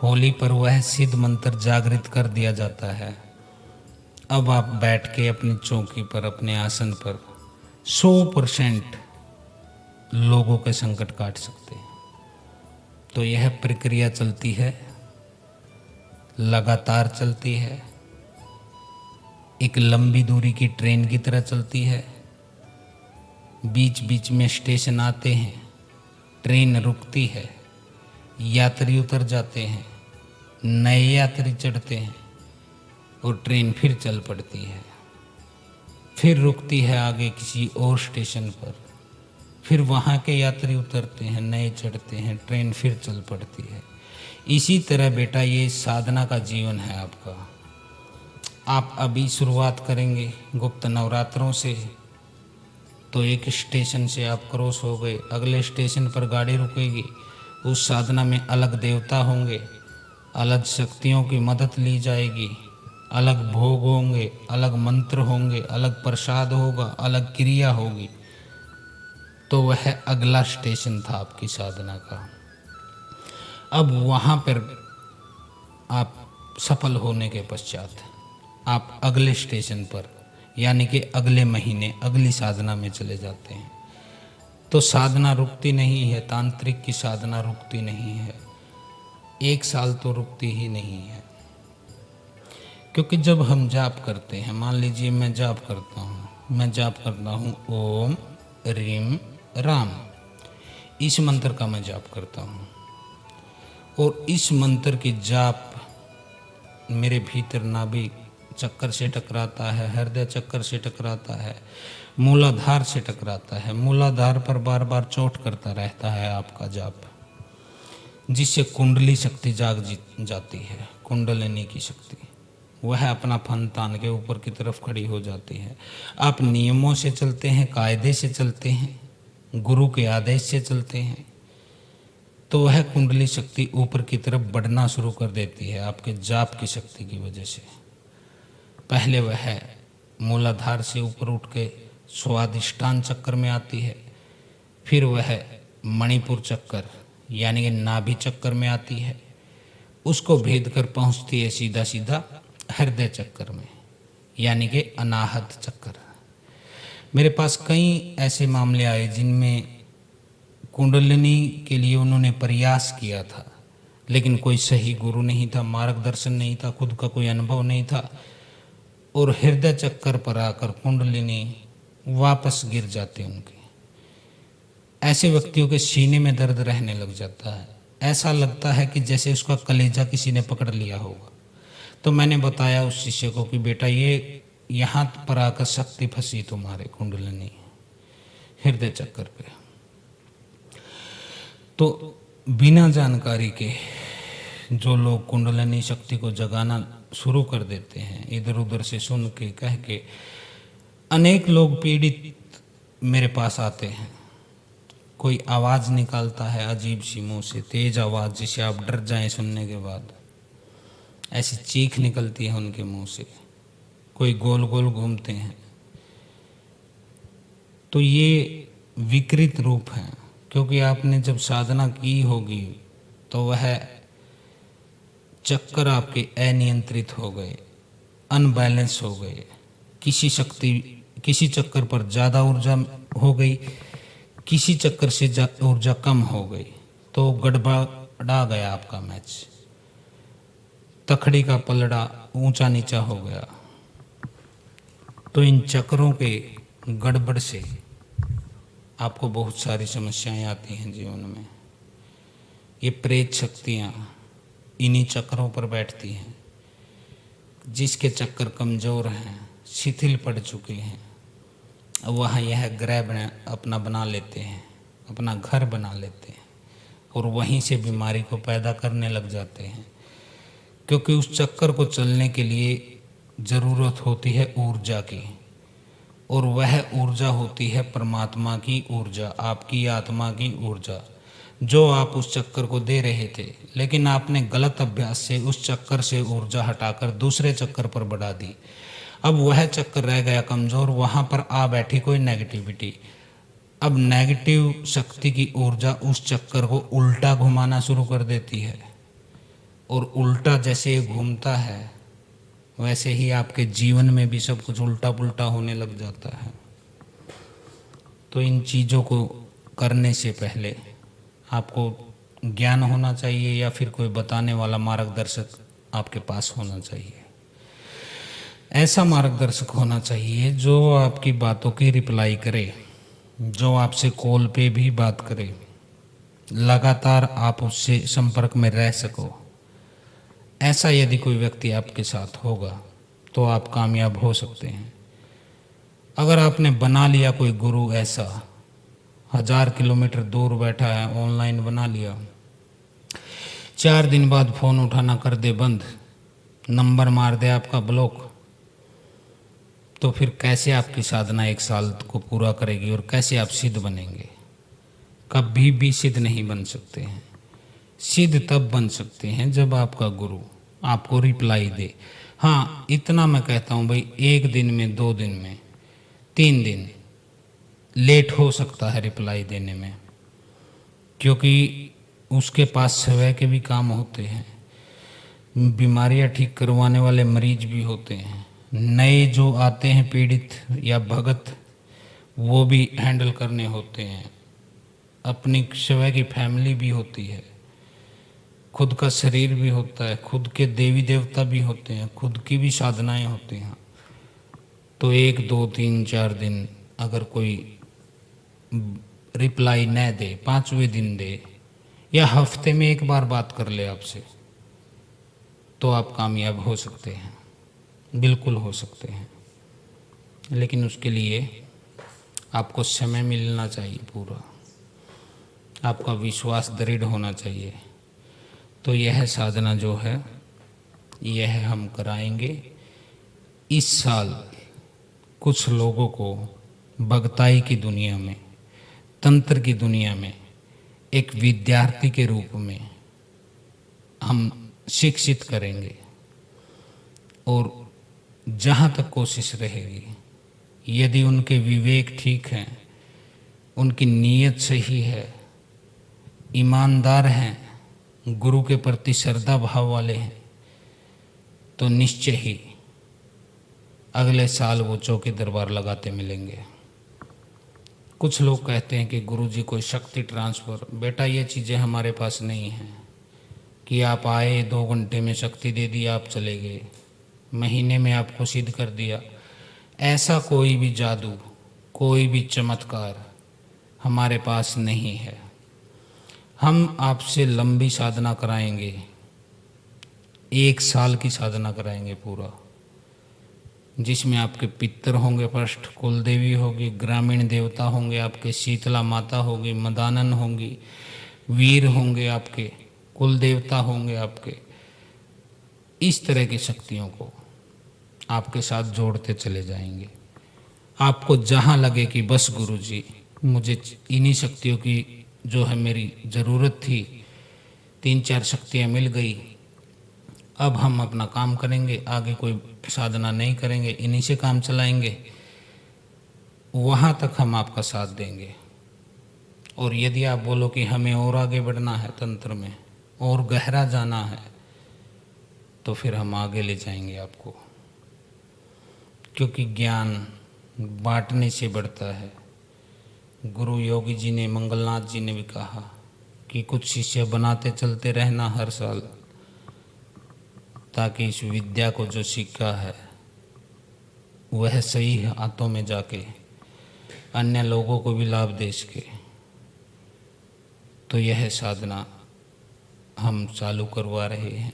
होली पर वह सिद्ध मंत्र जागृत कर दिया जाता है। अब आप बैठ के अपनी चौकी पर, अपने आसन पर 100% लोगों के संकट काट सकते हैं। तो यह प्रक्रिया चलती है, लगातार चलती है, एक लंबी दूरी की ट्रेन की तरह चलती है। बीच बीच में स्टेशन आते हैं, ट्रेन रुकती है, यात्री उतर जाते हैं, नए यात्री चढ़ते हैं और ट्रेन फिर चल पड़ती है। फिर रुकती है आगे किसी और स्टेशन पर, फिर वहाँ के यात्री उतरते हैं, नए चढ़ते हैं, ट्रेन फिर चल पड़ती है। इसी तरह बेटा ये साधना का जीवन है आपका। आप अभी शुरुआत करेंगे गुप्त नवरात्रों से, तो एक स्टेशन से आप क्रॉस हो गए, अगले स्टेशन पर गाड़ी रुकेगी। उस साधना में अलग देवता होंगे, अलग शक्तियों की मदद ली जाएगी, अलग भोग होंगे, अलग मंत्र होंगे, अलग प्रसाद होगा, अलग क्रिया होगी। तो वह अगला स्टेशन था आपकी साधना का। अब वहाँ पर आप सफल होने के पश्चात आप अगले स्टेशन पर, यानी कि अगले महीने अगली साधना में चले जाते हैं। तो साधना रुकती नहीं है, तांत्रिक की साधना रुकती नहीं है, 1 साल तो रुकती ही नहीं है। क्योंकि जब हम जाप करते हैं, मान लीजिए मैं जाप करता हूँ ओम रीम राम, इस मंत्र का मैं जाप करता हूँ। और इस मंत्र की जाप मेरे भीतर नाभि चक्कर से टकराता है, हृदय चक्कर से टकराता है, मूलाधार से टकराता है। मूलाधार पर बार बार चोट करता रहता है आपका जाप, जिससे कुंडली शक्ति जाग जाती है। कुंडलिनी की शक्ति वह अपना फन तान के ऊपर की तरफ खड़ी हो जाती है। आप नियमों से चलते हैं, कायदे से चलते हैं, गुरु के आदेश से चलते हैं, तो वह कुंडली शक्ति ऊपर की तरफ बढ़ना शुरू कर देती है आपके जाप की शक्ति की वजह से। पहले वह मूलाधार से ऊपर उठ के स्वादिष्टान चक्कर में आती है, फिर वह मणिपुर चक्कर यानी कि नाभि चक्कर में आती है, उसको भेद कर पहुंचती है सीधा सीधा हृदय चक्कर में, यानी कि अनाहत चक्कर। मेरे पास कई ऐसे मामले आए जिनमें कुंडलिनी के लिए उन्होंने प्रयास किया था, लेकिन कोई सही गुरु नहीं था, मार्गदर्शन नहीं था, खुद का कोई अनुभव नहीं था, और हृदय चक्कर पर आकर कुंडलिनी वापस गिर जाते उनके। ऐसे व्यक्तियों के सीने में दर्द रहने लग जाता है, ऐसा लगता है कि जैसे उसका कलेजा किसी ने पकड़ लिया होगा। तो मैंने बताया उस शिष्य को कि बेटा ये यहाँ पर आकर शक्ति फंसी तुम्हारे कुंडलिनी हृदय चक्कर पे। तो बिना जानकारी के जो लोग कुंडलिनी शक्ति को जगाना शुरू कर देते हैं, इधर उधर से सुन के कह के, अनेक लोग पीड़ित मेरे पास आते हैं। कोई आवाज़ निकालता है अजीब सी मुंह से, तेज आवाज़ जिसे आप डर जाएं सुनने के बाद, ऐसी चीख निकलती है उनके मुंह से। कोई गोल गोल घूमते हैं। तो ये विकृत रूप है, क्योंकि आपने जब साधना की होगी तो वह चक्कर आपके अनियंत्रित हो गए, अनबैलेंस हो गए, किसी चक्कर पर ज़्यादा ऊर्जा हो गई, किसी चक्कर से ऊर्जा कम हो गई, तो गड़बड़ा गया आपका मैच, तखड़ी का पलड़ा ऊंचा नीचा हो गया। तो इन चक्रों के गड़बड़ से आपको बहुत सारी समस्याएं आती हैं जीवन में। ये प्रेत शक्तियाँ इन्हीं चक्रों पर बैठती हैं। जिसके चक्कर कमज़ोर हैं, शिथिल पड़ चुके हैं, वहाँ यह ग्रह अपना बना लेते हैं, अपना घर बना लेते हैं, और वहीं से बीमारी को पैदा करने लग जाते हैं। क्योंकि उस चक्कर को चलने के लिए ज़रूरत होती है ऊर्जा की, और वह ऊर्जा होती है परमात्मा की ऊर्जा, आपकी आत्मा की ऊर्जा। जो आप उस चक्कर को दे रहे थे, लेकिन आपने गलत अभ्यास से उस चक्कर से ऊर्जा हटाकर दूसरे चक्कर पर बढ़ा दी। अब वह चक्कर रह गया कमज़ोर, वहाँ पर आ बैठी कोई नेगेटिविटी। अब नेगेटिव शक्ति की ऊर्जा उस चक्कर को उल्टा घुमाना शुरू कर देती है, और उल्टा जैसे ये घूमता है वैसे ही आपके जीवन में भी सब कुछ उल्टा पुल्टा होने लग जाता है। तो इन चीज़ों को करने से पहले आपको ज्ञान होना चाहिए, या फिर कोई बताने वाला मार्गदर्शक आपके पास होना चाहिए। ऐसा मार्गदर्शक होना चाहिए जो आपकी बातों की रिप्लाई करे, जो आपसे कॉल पे भी बात करे, लगातार आप उससे संपर्क में रह सको। ऐसा यदि कोई व्यक्ति आपके साथ होगा तो आप कामयाब हो सकते हैं। अगर आपने बना लिया कोई गुरु ऐसा 1000 किलोमीटर दूर बैठा है, ऑनलाइन बना लिया, 4 दिन बाद फ़ोन उठाना कर दे बंद, नंबर मार दे आपका ब्लॉक, तो फिर कैसे आपकी साधना 1 साल को पूरा करेगी और कैसे आप सिद्ध बनेंगे? कभी भी सिद्ध नहीं बन सकते हैं। सिद्ध तब बन सकते हैं जब आपका गुरु आपको रिप्लाई दे। हाँ, इतना मैं कहता हूँ भाई, 1 दिन में, 2 दिन में, 3 दिन लेट हो सकता है रिप्लाई देने में, क्योंकि उसके पास समय के भी काम होते हैं, बीमारियाँ ठीक करवाने वाले मरीज भी होते हैं, नए जो आते हैं पीड़ित या भगत वो भी हैंडल करने होते हैं, अपनी स्वयं की फैमिली भी होती है, खुद का शरीर भी होता है, खुद के देवी देवता भी होते हैं, खुद की भी साधनाएं होती हैं। तो 1, 2, 3, 4 दिन अगर कोई रिप्लाई न दे, 5वें दिन दे, या हफ्ते में 1 बार बात कर ले आपसे, तो आप कामयाब हो सकते हैं, बिल्कुल हो सकते हैं। लेकिन उसके लिए आपको समय मिलना चाहिए पूरा, आपका विश्वास दृढ़ होना चाहिए। तो यह साधना जो है यह हम कराएंगे। इस साल कुछ लोगों को भगताई की दुनिया में, तंत्र की दुनिया में एक विद्यार्थी के रूप में हम शिक्षित करेंगे, और जहाँ तक कोशिश रहेगी, यदि उनके विवेक ठीक हैं, उनकी नीयत सही है, ईमानदार हैं, गुरु के प्रति श्रद्धा भाव वाले हैं, तो निश्चय ही अगले साल वो चौकी दरबार लगाते मिलेंगे। कुछ लोग कहते हैं कि गुरुजी कोई शक्ति ट्रांसफ़र, बेटा ये चीज़ें हमारे पास नहीं हैं कि आप आए 2 घंटे में शक्ति दे दी, आप चले गए, महीने में आपको सिद्ध कर दिया। ऐसा कोई भी जादू, कोई भी चमत्कार हमारे पास नहीं है। हम आपसे लंबी साधना कराएंगे, 1 साल की साधना कराएंगे पूरा, जिसमें आपके पितर होंगे, फर्स्ट कुल देवी होगी, ग्रामीण देवता होंगे आपके, शीतला माता होगी, मदानन होंगी, वीर होंगे आपके, कुल देवता होंगे आपके। इस तरह की शक्तियों को आपके साथ जोड़ते चले जाएंगे। आपको जहाँ लगे कि बस गुरुजी मुझे इन्हीं शक्तियों की जो है मेरी ज़रूरत थी, 3-4 शक्तियाँ मिल गई, अब हम अपना काम करेंगे, आगे कोई साधना नहीं करेंगे, इन्हीं से काम चलाएंगे, वहाँ तक हम आपका साथ देंगे। और यदि आप बोलो कि हमें और आगे बढ़ना है, तंत्र में और गहरा जाना है, तो फिर हम आगे ले जाएंगे आपको, क्योंकि ज्ञान बांटने से बढ़ता है। गुरु योगी जी ने, मंगलनाथ जी ने भी कहा कि कुछ शिष्य बनाते चलते रहना हर साल, ताकि इस विद्या को जो सीखा है वह सही हाथों में जाके अन्य लोगों को भी लाभ दे सके। तो यह साधना हम चालू करवा रहे हैं।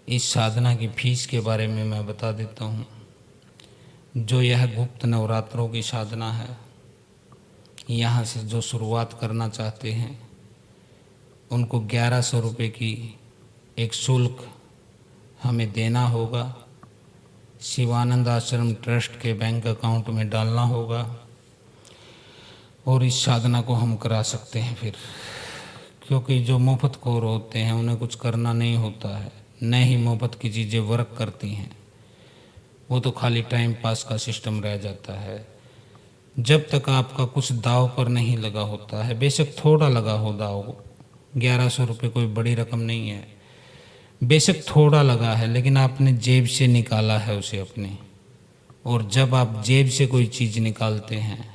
इस साधना की फीस के बारे में मैं बता देता हूँ। जो यह गुप्त नवरात्रों की साधना है, यहाँ से जो शुरुआत करना चाहते हैं उनको 1100 रुपये की एक शुल्क हमें देना होगा, शिवानंद आश्रम ट्रस्ट के बैंक अकाउंट में डालना होगा, और इस साधना को हम करा सकते हैं फिर क्योंकि जो मुफ्तखोर होते हैं उन्हें कुछ करना नहीं होता है, न ही मुफ्त की चीज़ें वर्क करती हैं। वो तो खाली टाइम पास का सिस्टम रह जाता है। जब तक आपका कुछ दाव पर नहीं लगा होता है, बेशक थोड़ा लगा हो दाव, 1100 रुपये कोई बड़ी रकम नहीं है, बेशक थोड़ा लगा है, लेकिन आपने जेब से निकाला है उसे अपने। और जब आप जेब से कोई चीज़ निकालते हैं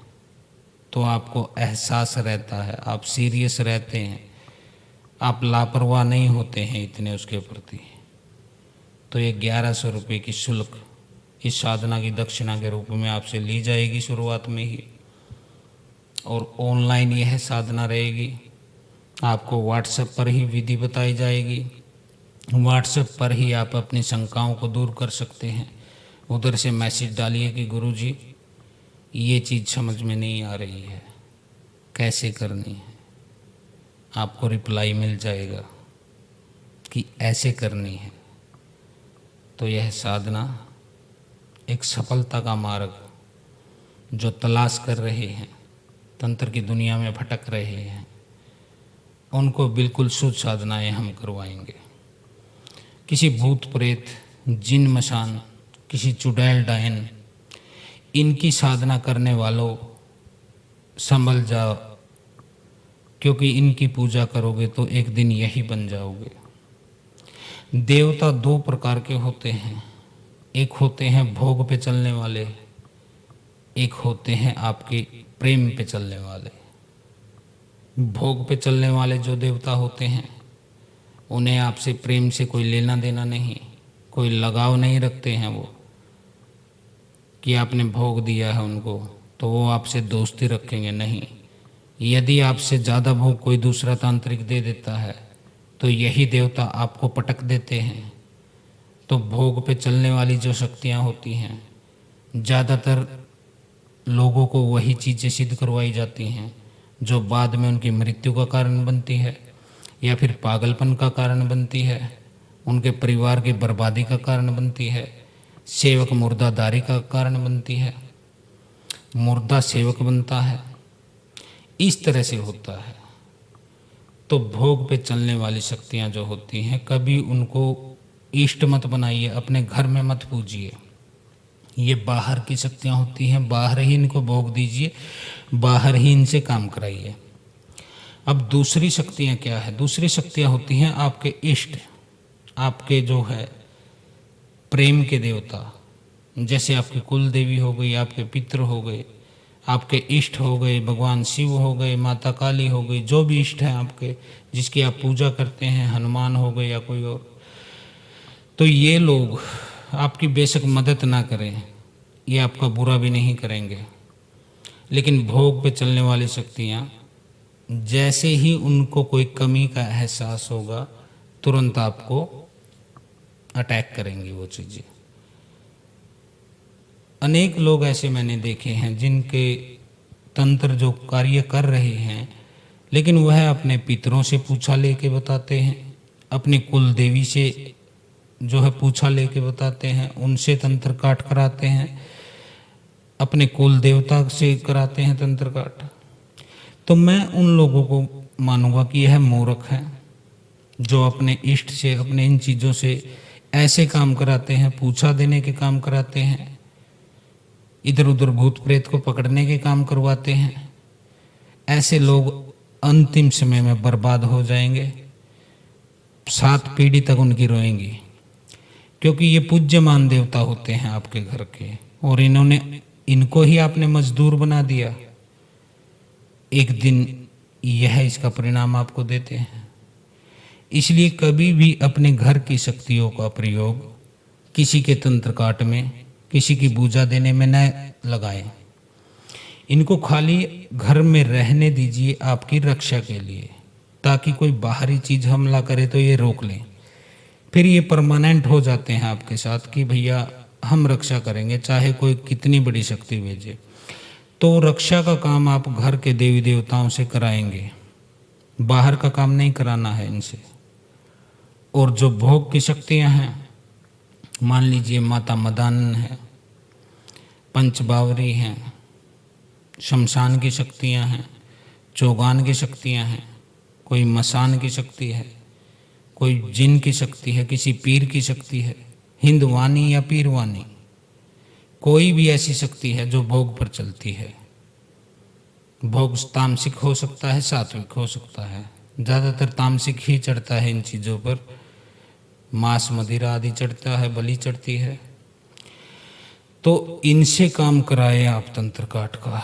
तो आपको एहसास रहता है, आप सीरियस रहते हैं, आप लापरवाह नहीं होते हैं इतने उसके प्रति। तो ये 1100 रुपये की शुल्क इस साधना की दक्षिणा के रूप में आपसे ली जाएगी शुरुआत में ही। और ऑनलाइन यह साधना रहेगी, आपको व्हाट्सएप पर ही विधि बताई जाएगी। व्हाट्सएप पर ही आप अपनी शंकाओं को दूर कर सकते हैं। उधर से मैसेज डालिए कि गुरुजी ये चीज़ समझ में नहीं आ रही है, कैसे करनी है। आपको रिप्लाई मिल जाएगा कि ऐसे करनी है। तो यह साधना एक सफलता का मार्ग, जो तलाश कर रहे हैं, तंत्र की दुनिया में भटक रहे हैं, उनको बिल्कुल शुद्ध साधनाएं हम करवाएंगे। किसी भूत प्रेत, जिन मशान, किसी चुड़ैल डायन, इनकी साधना करने वालों संभल जाओ, क्योंकि इनकी पूजा करोगे तो एक दिन यही बन जाओगे। देवता दो प्रकार के होते हैं, एक होते हैं भोग पे चलने वाले, एक होते हैं आपके प्रेम पे चलने वाले। भोग पे चलने वाले जो देवता होते हैं उन्हें आपसे प्रेम से कोई लेना देना नहीं, कोई लगाव नहीं रखते हैं वो, कि आपने भोग दिया है उनको तो वो आपसे दोस्ती रखेंगे, नहीं। यदि आपसे ज़्यादा भोग कोई दूसरा तांत्रिक दे देता है तो यही देवता आपको पटक देते हैं। तो भोग पे चलने वाली जो शक्तियाँ होती हैं, ज़्यादातर लोगों को वही चीज़ें सिद्ध करवाई जाती हैं जो बाद में उनकी मृत्यु का कारण बनती है, या फिर पागलपन का कारण बनती है, उनके परिवार की बर्बादी का कारण बनती है, सेवक मुर्दादारी का कारण बनती है, मुर्दा सेवक बनता है, इस तरह से होता है। तो भोग पे चलने वाली शक्तियाँ जो होती हैं, कभी उनको इष्ट मत बनाइए, अपने घर में मत पूजिए। ये बाहर की शक्तियाँ होती हैं, बाहर ही इनको भोग दीजिए, बाहर ही इनसे काम कराइए। अब दूसरी शक्तियाँ क्या है? दूसरी शक्तियाँ होती हैं आपके इष्ट, आपके जो है प्रेम के देवता, जैसे आपकी कुल देवी हो गई, आपके पितृ हो गए, आपके इष्ट हो गए, भगवान शिव हो गए, माता काली हो गई, जो भी इष्ट हैं आपके, जिसकी आप पूजा करते हैं, हनुमान हो गए या कोई और। तो ये लोग आपकी बेशक मदद ना करें, ये आपका बुरा भी नहीं करेंगे, लेकिन भोग पे चलने वाली शक्तियाँ जैसे ही उनको कोई कमी का एहसास होगा तुरंत आपको अटैक करेंगी वो चीज़ें। अनेक लोग ऐसे मैंने देखे हैं जिनके तंत्र जो कार्य कर रहे हैं, लेकिन वह अपने पितरों से पूछा लेके बताते हैं, अपनी कुल देवी से जो है पूछा लेके बताते हैं, उनसे तंत्र काट कराते हैं, अपने कुल देवता से कराते हैं तंत्र काट। तो मैं उन लोगों को मानूंगा कि यह मूर्ख है जो अपने इष्ट से, अपने इन चीज़ों से ऐसे काम कराते हैं, पूछा देने के काम कराते हैं, इधर उधर भूत प्रेत को पकड़ने के काम करवाते हैं। ऐसे लोग अंतिम समय में बर्बाद हो जाएंगे, 7 पीढ़ी तक उनकी रोएंगी, क्योंकि ये पूज्यमान देवता होते हैं आपके घर के, और इनको ही आपने मजदूर बना दिया। एक दिन यह इसका परिणाम आपको देते हैं। इसलिए कभी भी अपने घर की शक्तियों का प्रयोग किसी के तंत्र काट में, किसी की पूजा देने में न लगाएं। इनको खाली घर में रहने दीजिए आपकी रक्षा के लिए, ताकि कोई बाहरी चीज़ हमला करे तो ये रोक लें। फिर ये परमानेंट हो जाते हैं आपके साथ कि भैया हम रक्षा करेंगे, चाहे कोई कितनी बड़ी शक्ति भेजे। तो रक्षा का काम आप घर के देवी देवताओं से कराएंगे, बाहर का काम नहीं कराना है इनसे। और जो भोग की शक्तियां हैं, मान लीजिए माता मदान है, पंचबावरी हैं, शमशान की शक्तियां हैं, चौगान की शक्तियां हैं, कोई मसान की शक्ति है, कोई जिन की शक्ति है, किसी पीर की शक्ति है, हिंदवानी या पीरवानी, कोई भी ऐसी शक्ति है जो भोग पर चलती है। भोग तामसिक हो सकता है, सात्विक हो सकता है। ज़्यादातर तामसिक ही चढ़ता है इन चीज़ों पर। मांस मदिरा आदि चढ़ता है, बलि चढ़ती है। तो इनसे काम कराए आप तंत्र काट का,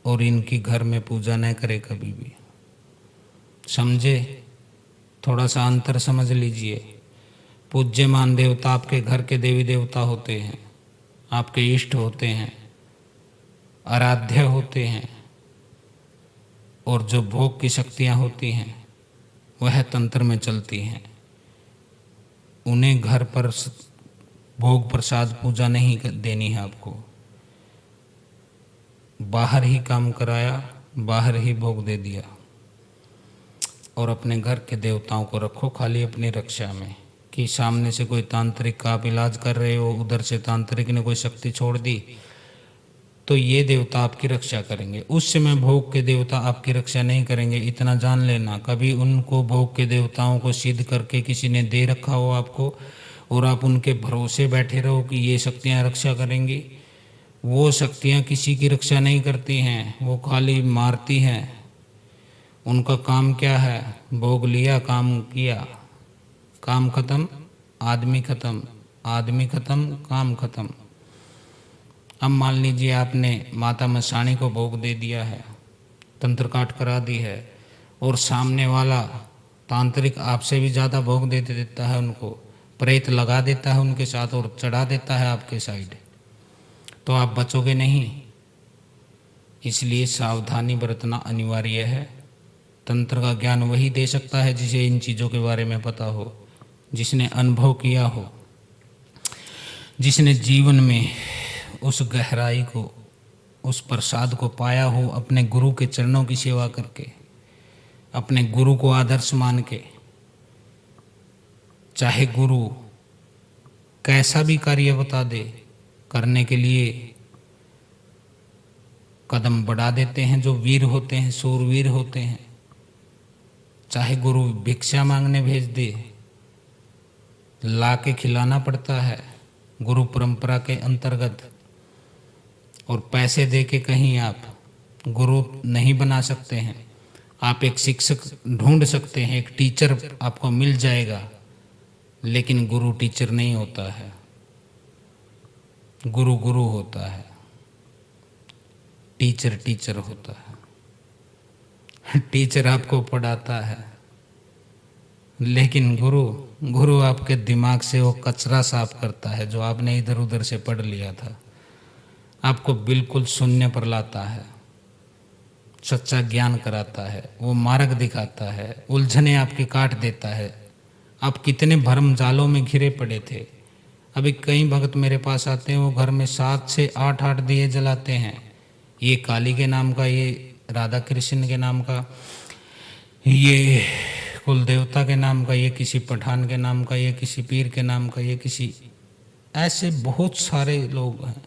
और इनकी घर में पूजा न करे कभी भी। समझे? थोड़ा सा अंतर समझ लीजिए। पूज्यमान देवता आपके घर के देवी देवता होते हैं, आपके इष्ट होते हैं, आराध्य होते हैं, और जो भोग की शक्तियाँ होती हैं वह तंत्र में चलती हैं। उन्हें घर पर भोग प्रसाद पूजा नहीं देनी है आपको। बाहर ही काम कराया, बाहर ही भोग दे दिया, और अपने घर के देवताओं को रखो खाली अपनी रक्षा में। कि सामने से कोई तांत्रिक का आप इलाज कर रहे हो, उधर से तांत्रिक ने कोई शक्ति छोड़ दी, तो ये देवता आपकी रक्षा करेंगे। उस समय भोग के देवता आपकी रक्षा नहीं करेंगे, इतना जान लेना। कभी उनको भोग के देवताओं को सिद्ध करके किसी ने दे रखा हो आपको, और आप उनके भरोसे बैठे रहो कि ये शक्तियाँ रक्षा करेंगी, वो शक्तियाँ किसी की रक्षा नहीं करती हैं, वो खाली मारती हैं। उनका काम क्या है? भोग लिया, काम किया, काम खत्म, आदमी खत्म, आदमी खत्म, काम खत्म। अब मान लीजिए आपने माता मसाणी को भोग दे दिया है, तंत्र काट करा दी है, और सामने वाला तांत्रिक आपसे भी ज़्यादा भोग दे देता है, उनको प्रेत लगा देता है उनके साथ और चढ़ा देता है आपके साइड, तो आप बचोगे नहीं। इसलिए सावधानी बरतना अनिवार्य है। तंत्र का ज्ञान वही दे सकता है जिसे इन चीज़ों के बारे में पता हो, जिसने अनुभव किया हो, जिसने जीवन में उस गहराई को, उस प्रसाद को पाया हो, अपने गुरु के चरणों की सेवा करके, अपने गुरु को आदर्श मान के। चाहे गुरु कैसा भी कार्य बता दे, करने के लिए कदम बढ़ा देते हैं जो वीर होते हैं, सूरवीर होते हैं। चाहे गुरु भिक्षा मांगने भेज दे, ला के खिलाना पड़ता है गुरु परंपरा के अंतर्गत। और पैसे दे के कहीं आप गुरु नहीं बना सकते हैं। आप एक शिक्षक ढूंढ सकते हैं, एक टीचर आपको मिल जाएगा, लेकिन गुरु टीचर नहीं होता है। गुरु गुरु होता है, टीचर टीचर होता है। टीचर आपको पढ़ाता है, लेकिन गुरु गुरु आपके दिमाग से वो कचरा साफ करता है जो आपने इधर उधर से पढ़ लिया था, आपको बिल्कुल शून्य पर लाता है, सच्चा ज्ञान कराता है, वो मार्ग दिखाता है, उलझने आपकी काट देता है। आप कितने भरम जालों में घिरे पड़े थे। अभी कई भक्त मेरे पास आते हैं, वो घर में 7 से 8 दिए जलाते हैं। ये काली के नाम का, ये राधा कृष्ण के नाम का, ये कुल देवता के नाम का, ये किसी पठान के नाम का, ये किसी पीर के नाम का, ये किसी, ऐसे बहुत सारे लोग हैं।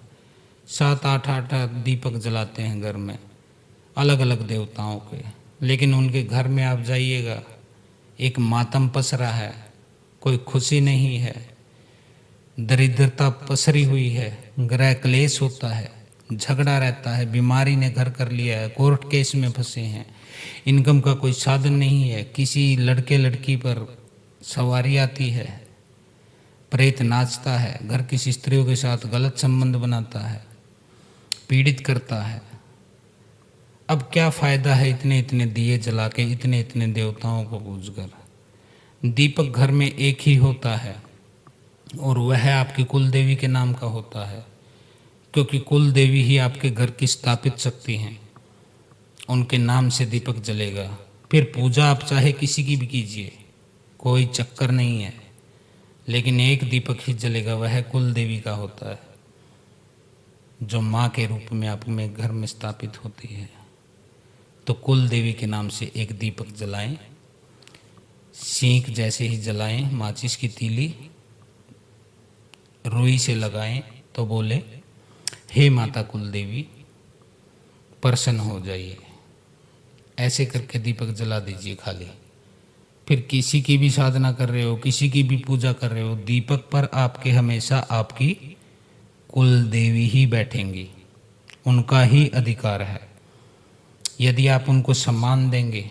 7-8 दीपक जलाते हैं घर में, अलग अलग देवताओं के। लेकिन उनके घर में आप जाइएगा, एक मातम पसरा है, कोई खुशी नहीं है, दरिद्रता पसरी हुई है, ग्रह क्लेश होता है, झगड़ा रहता है, बीमारी ने घर कर लिया है, कोर्ट केस में फंसे हैं, इनकम का कोई साधन नहीं है, किसी लड़के लड़की पर सवारी आती है, प्रेत नाचता है, घर की स्त्रियों के साथ गलत संबंध बनाता है, पीड़ित करता है। अब क्या फ़ायदा है इतने इतने दिए जला के, इतने इतने देवताओं को पूजकर? दीपक घर में एक ही होता है, और वह आपकी कुल देवी के नाम का होता है, क्योंकि कुल देवी ही आपके घर की स्थापित शक्ति हैं। उनके नाम से दीपक जलेगा। फिर पूजा आप चाहे किसी की भी कीजिए, कोई चक्कर नहीं है, लेकिन एक दीपक ही जलेगा, वह कुल देवी का होता है, जो माँ के रूप में आप में घर में स्थापित होती है। तो कुल देवी के नाम से एक दीपक जलाएं, सींक जैसे ही जलाएं, माचिस की तीली रुई से लगाएं, तो बोले, हे माता कुल देवी प्रसन्न हो जाइए, ऐसे करके दीपक जला दीजिए खाली। फिर किसी की भी साधना कर रहे हो, किसी की भी पूजा कर रहे हो, दीपक पर आपके हमेशा आपकी कुल देवी ही बैठेंगी, उनका ही अधिकार है। यदि आप उनको सम्मान देंगे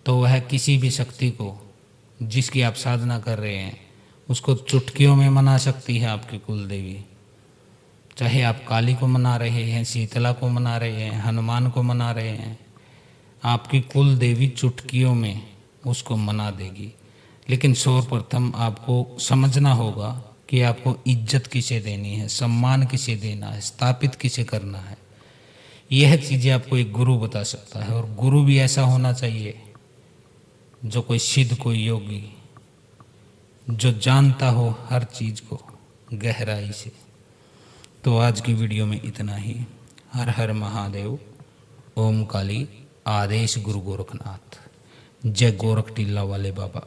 तो वह किसी भी शक्ति को जिसकी आप साधना कर रहे हैं उसको चुटकियों में मना सकती है आपकी कुल देवी। चाहे आप काली को मना रहे हैं, शीतला को मना रहे हैं, हनुमान को मना रहे हैं, आपकी कुल देवी चुटकियों में उसको मना देगी। लेकिन सर्वप्रथम आपको समझना होगा कि आपको इज्जत किसे देनी है, सम्मान किसे देना है, स्थापित किसे करना है। यह चीज़ें आपको एक गुरु बता सकता है, और गुरु भी ऐसा होना चाहिए जो कोई सिद्ध, कोई योगी, जो जानता हो हर चीज़ को गहराई से। तो आज की वीडियो में इतना ही। हर हर महादेव, ओम काली, आदेश गुरु गोरखनाथ, जय गोरख टीला वाले बाबा।